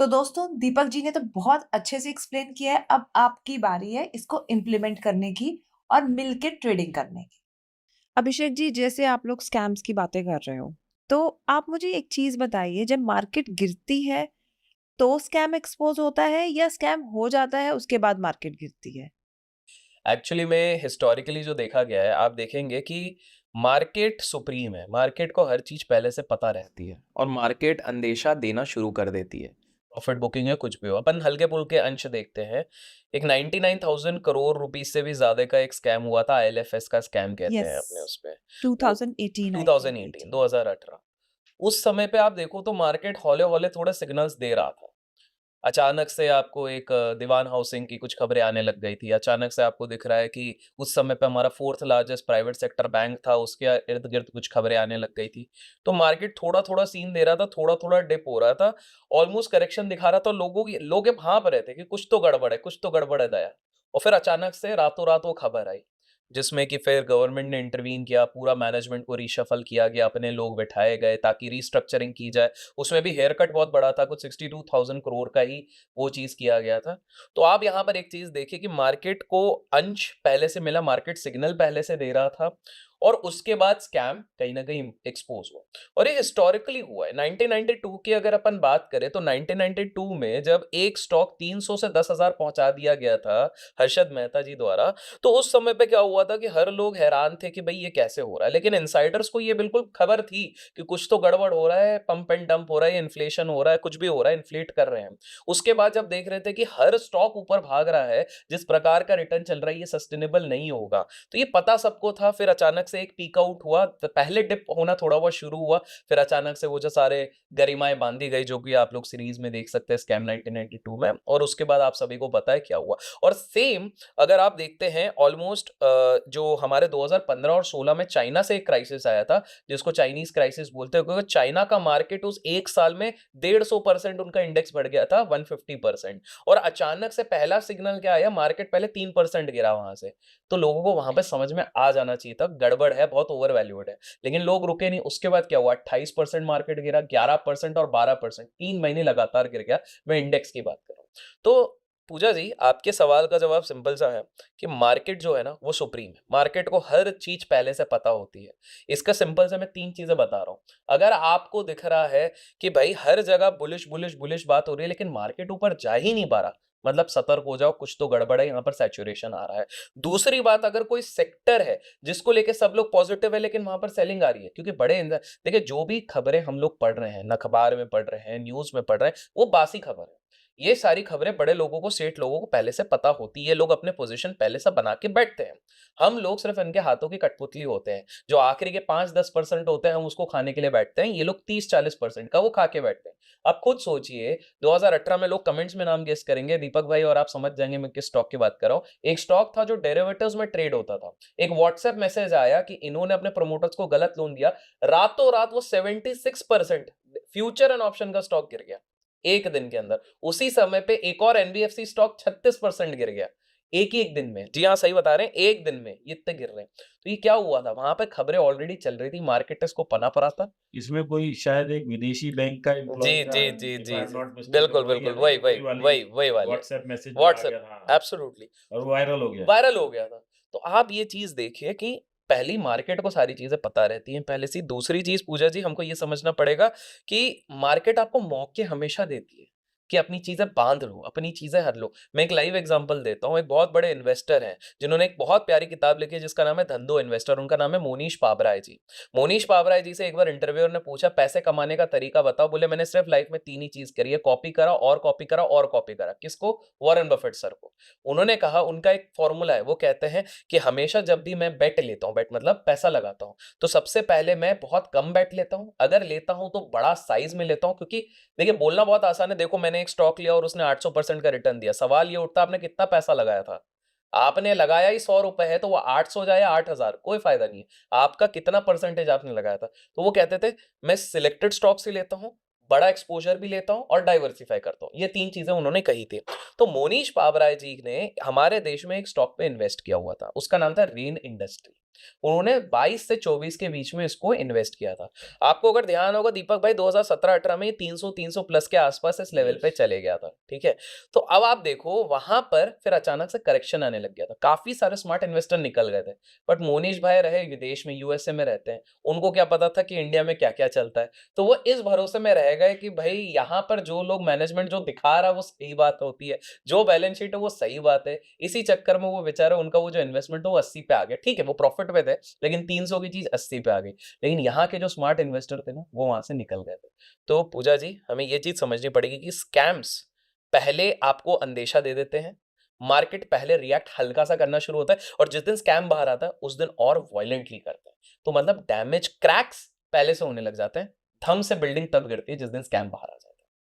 तो दोस्तों दीपक जी ने तो बहुत अच्छे से एक्सप्लेन किया है। अब आपकी बारी है इसको इम्प्लीमेंट करने की और मिलके ट्रेडिंग करने की। अभिषेक जी, जैसे आप लोग स्कैम्स की बातें कर रहे हो, तो आप मुझे एक चीज़ बताइए, जब मार्केट गिरती है, तो स्कैम एक्सपोज़ होता है या स्कैम हो जाता है, उसके बाद मार्केट गिरती है? एक्चुअली में हिस्टोरिकली जो देखा गया है, आप देखेंगे कि मार्केट सुप्रीम है। मार्केट को हर चीज़ पहले से पता रहती है और मार्केट अंदेशा देना शुरू कर देती है। प्रॉफिट बुकिंग है, कुछ भी हो। अपन हल्के-फुल्के अंश देखते हैं। एक 99,000 करोड़ रुपीस से भी ज़्यादा का एक स्कैम हुआ था, आईएलएफएस का स्कैम कहते हैं यस, अपने उसपे। वो 2018 आई थिंक 2018 18। 2018 उस समय पे आप देखो तो मार्केट हौले-हौले थोड़े सिग्नल्स दे रहा था। अचानक से आपको एक दीवान हाउसिंग की कुछ खबरें आने लग गई थी। अचानक से आपको दिख रहा है कि उस समय पे हमारा 4th largest private sector bank था, उसके इर्द-गिर्द कुछ खबरें आने लग गई थी। तो मार्केट थोड़ा-थोड़ा सीन दे रहा था, थोड़ा-थोड़ा डिप हो रहा था, ऑलमोस्ट करेक्शन दिखा रहा था। लोग ये भाँप रहे थे कि कुछ तो गड़बड़ है, कुछ तो गड़बड़ है दया। और फिर अचानक से रातों-रात वो खबर आई, जिसमें कि फिर गवर्नमेंट ने इंटरवीन किया, पूरा मैनेजमेंट को रीशफ़ल किया गया, अपने लोग बिठाए गए ताकि रीस्ट्रक्चरिंग की जाए। उसमें भी हेयर कट बहुत बड़ा था, कुछ 62,000 करोड़ का ही वो चीज़ किया गया था। तो आप यहाँ पर एक चीज़ देखिए कि मार्केट को अंश पहले से मिला, मार्केट सिग्नल पहले से दे रहा था और उसके बाद स्कैम कहीं न कहीं एक्सपोज़ हुआ। और ये हिस्टोरिकली हुआ है। 1992 की अगर अपन बात करें तो 1992 में जब एक स्टॉक 300 से 10,000 पहुँचा दिया गया था हर्षद मेहता जी द्वारा, तो उस समय पे क्या हुआ था कि हर लोग हैरान थे कि भई ये कैसे हो रहा है? लेकिन इनसाइडर्स को ये बिल्कुल खबर थी कि कुछ तो गड़बड़ हो रहा है, पंप एंड डंप हो रहा है, इन्फ्लेशन हो रहा है, कुछ भी हो रहा है, इन्फ्लेट कर रहे हैं। उसके बाद जब देख रहे थे कि हर स्टॉक ऊपर भाग रहा है, जिस प्रकार का रिटर्न चल रहा है ये सस्टेनेबल नहीं होगा। तो ये पता सबको था, फिर अचानक से एक पीक आउट हुआ, तो पहले डिप होना थोड़ा बहुत शुरू हुआ, फिर अचानक से वो जो सारे गरिमाएँ बाँधी गई, जो कि आप लोग सीरीज़ में देख सकते हैं स्कैम 1992 में, और उसके बाद आप सभी को पता है क्या हुआ। और सेम अगर आप देखते हैं ऑलमोस्ट जो हमारे 2015 और 16 में चाइना से एक क्राइसिस आया था, जिसको चाइनीज़ क्राइसिस बोलते हैं, क्योंकि चाइना का मार्केट उस 1 साल में 150% उनका इंडेक्स बढ़ गया था, 150%। और अचानक से पहला सिग्नल क्या आया, मार्केट पहले 3% गिरा वहाँ से। तो लोगों को वहाँ पे समझ में आ जाना चाहिए था, गड़बड़ है, बहुत ओवर वैल्यूड है। लेकिन लोग रुके नहीं, उसके बाद क्या हुआ, 28% मार्केट गिरा, 11% और 12%, 3 महीने लगातार गिर गया। मैं इंडेक्स की बात कर रहा हूँ। तो पूजा जी, आपके सवाल का जवाब सिंपल सा है कि मार्केट जो है ना, वो सुप्रीम है। मार्केट को हर चीज़ पहले से पता होती है। इसका सिंपल सा मैं 3 चीज़ें बता रहा हूँ। अगर आपको दिख रहा है कि भाई हर जगह बुलिश, बुलिश, बुलिश बात हो रही है, लेकिन मार्केट ऊपर जा ही नहीं पा रहा, मतलब सतर्क हो जाओ, कुछ तो गड़बड़ है, यहाँ पर सैचुरेशन आ रहा है। दूसरी बात, अगर कोई सेक्टर है जिसको लेके सब लोग पॉजिटिव है, लेकिन वहाँ पर सेलिंग आ रही है, क्योंकि देखिए, जो भी खबरें हम लोग पढ़ रहे हैं, ना अखबार में पढ़ रहे हैं, न्यूज़ में पढ़ रहे हैं, वो बासी खबर है। ये सारी खबरें बड़े लोगों को, सेठ लोगों को पहले से पता होती है, ये लोग अपने पोज़ीशन पहले से बना के बैठते हैं। हम लोग सिर्फ़ इनके हाथों की कठपुतली होते हैं। जो आखिरी के 5-10% होते हैं, हम उसको खाने के लिए बैठते हैं, ये लोग 30-40% का वो खा के बैठते हैं। आप खुद सोचिए, 2018 में लोग कमेंट्स में नाम गेस करेंगे दीपक भाई, और आप समझ जाएँगे मैं किस स्टॉक की बात कर रहा हूँ। एक स्टॉक था जो डेरिवेटिव्स में ट्रेड होता था। एक व्हाट्सएप मैसेज आया कि इन्होंने अपने प्रमोटर्स को गलत लोन दिया। रातों-रात वो 76% फ्यूचर एंड ऑप्शन का स्टॉक गिर गया, 1 दिन के अंदर। उसी समय पे एक और एनबीएफसी स्टॉक 36% गिर गया, एक ही 1 दिन में। जी हाँ, सही बता रहे हैं, 1 दिन में ये इतने गिर रहे हैं। तो ये क्या हुआ था, वहाँ पे खबरें ऑलरेडी चल रही थी, मार्केट इसको पना पड़ा था। इसमें कोई शायद एक विदेशी बैंक का जी, एम्प्लॉयी था, जी, जी, इफ जी, आई एम जी। नॉट मिस्टेकन, बिल्कुल, वही है बिल्कुल, ना, वही, ये वही, वही वाली वही, वही वाली है। व्हाट्सएप मैसेज जो आ व्हाट्सएप, गया था, हाँ, एब्सोल्यूटली। और वायरल हो गया। वायरल हो गया था। तो आप ये चीज़ देखिए कि पहली मार्केट को सारी चीज़ें पता रहती हैं पहले से ही। दूसरी चीज़ पूजा जी, हमको ये समझना पड़ेगा कि मार्केट आपको मौके हमेशा देती है कि अपनी चीज़ें बाँध लो, अपनी चीज़ें हर लो। मैं एक लाइव एग्ज़ाम्पल देता हूँ। एक बहुत बड़े इन्वेस्टर हैं, जिन्होंने एक बहुत प्यारी किताब लिखी है जिसका नाम है धंधो इन्वेस्टर। उनका नाम है मोनीश पाबराय जी। मोनीश पाबराय जी से एक बार इंटरव्यूअर ने पूछा, पैसे कमाने का तरीका बताओ। बोले, मैंने सिर्फ़ लाइफ़ में 3 ही चीज़ करी है, कॉपी करा और कॉपी करा और कॉपी करा। किसको? वॉरेन बफेट सर को। उन्होंने कहा, उनका एक फ़ॉर्मूला है, वो कहते हैं कि हमेशा जब भी मैं बेट लेता हूँ, बेट मतलब पैसा लगाता हूँ, तो सबसे पहले मैं बहुत कम बेट लेता हूँ। अगर लेता हूँ तो बड़ा साइज़ में लेता हूँ, क्योंकि देखिए, बोलना बहुत आसान है। देखो, मैंने एक स्टॉक लिया और उसने 800% का रिटर्न दिया। सवाल ये उठता, आपने कितना पैसा लगाया था? आपने लगाया ही ₹100 है, तो वो 800 जाए या 8,000, कोई फ़ायदा नहीं है। आपका कितना परसेंटेज आपने लगाया था? तो वो कहते थे, मैं सिलेक्टेड स्टॉक्स ही लेता हूँ, बड़ा एक्सपोज़र भी लेता हूँ और डाइवर्सिफ़ाई करता हूँ। ये 3 चीज़ें उन्होंने कही थी। तो मोनीश पाबराय जी ने हमारे देश में एक स्टॉक पे इन्वेस्ट किया हुआ था। उसका नाम था रेन इंडस्ट्री। उन्होंने 22 से 24 के बीच में इसको इन्वेस्ट किया था। आपको अगर ध्यान होगा दीपक भाई 2017-18 में 300 प्लस के आसपास इस लेवल पे चले गया था, ठीक है। तो अब आप देखो वहां पर फिर अचानक से करेक्शन आने लग गया था, काफी सारे स्मार्ट इन्वेस्टर निकल गए थे, बट मोनीश भाई रहे विदेश में, यूएसए में रहते हैं, उनको क्या पता था कि इंडिया में क्या क्या चलता है। तो वो इस भरोसे में रह गए कि भाई यहाँ पर जो लोग मैनेजमेंट जो दिखा रहा है वो सही बात होती है, जो बैलेंस शीट है वो सही बात है। इसी चक्कर में वो बेचारे उनका वो जो इन्वेस्टमेंट है वो 80 पे आ गया, ठीक है वो प्रॉफिट पे थे, लेकिन 300 की चीज 80 पे आ गई। लेकिन यहाँ के जो स्मार्ट इन्वेस्टर थे ना वो वहां से निकल गए थे। तो पूजा जी हमें ये चीज समझनी पड़ेगी कि स्कैम्स पहले आपको अंदेशा दे देते हैं, मार्केट पहले रिएक्ट हल्का सा करना शुरू होता है, और जिस दिन स्कैम बाहर आता है उस दिन और वायलेंटली करता है। तो मतलब डैमेज क्रैक्स पहले से होने लग जाते हैं, थम से बिल्डिंग तब गिरती है जिस दिन स्कैम बाहर आ जाए।